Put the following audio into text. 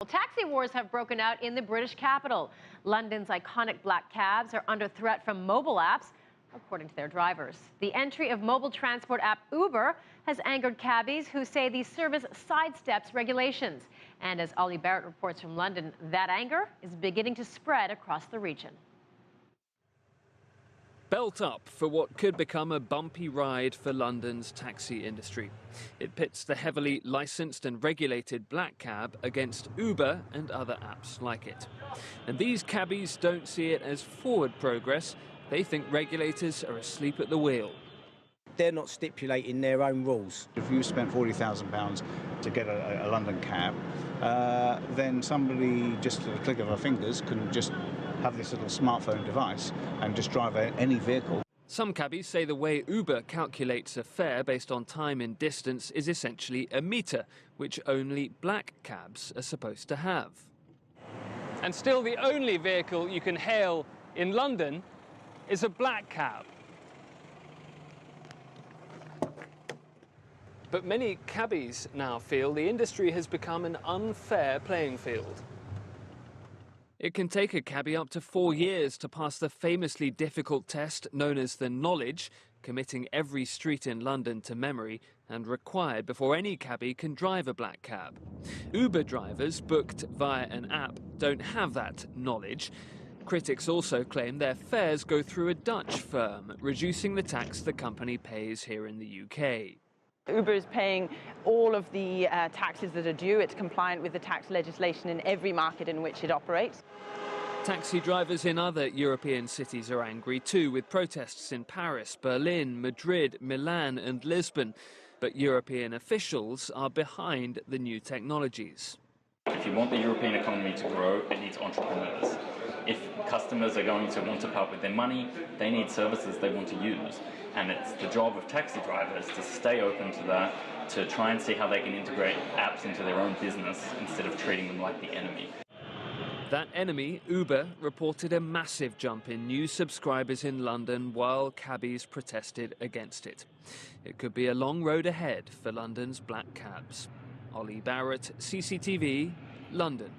Well, taxi wars have broken out in the British capital. London's iconic black cabs are under threat from mobile apps, according to their drivers. The entry of mobile transport app Uber has angered cabbies who say the service sidesteps regulations. And as Ollie Barrett reports from London, that anger is beginning to spread across the region. Belt up for what could become a bumpy ride for London's taxi industry. It pits the heavily licensed and regulated black cab against Uber and other apps like it. And these cabbies don't see it as forward progress. They think regulators are asleep at the wheel. They're not stipulating their own rules. If you spent £40,000 to get a London cab, then somebody, just at the click of our fingers, can just have this little smartphone device and just drive any vehicle. Some cabbies say the way Uber calculates a fare based on time and distance is essentially a meter, which only black cabs are supposed to have. And still the only vehicle you can hail in London is a black cab. But many cabbies now feel the industry has become an unfair playing field. It can take a cabbie up to 4 years to pass the famously difficult test known as the knowledge, committing every street in London to memory and required before any cabbie can drive a black cab. Uber drivers booked via an app don't have that knowledge. Critics also claim their fares go through a Dutch firm, reducing the tax the company pays here in the UK. Uber is paying all of the taxes that are due. It's compliant with the tax legislation in every market in which it operates. Taxi drivers in other European cities are angry too, with protests in Paris, Berlin, Madrid, Milan and Lisbon. But European officials are behind the new technologies. If you want the European economy to grow, it needs entrepreneurs. If customers are going to want to part with their money, they need services they want to use. And it's the job of taxi drivers to stay open to that, to try and see how they can integrate apps into their own business instead of treating them like the enemy. That enemy, Uber, reported a massive jump in new subscribers in London while cabbies protested against it. It could be a long road ahead for London's black cabs. Ollie Barrett, CCTV, London.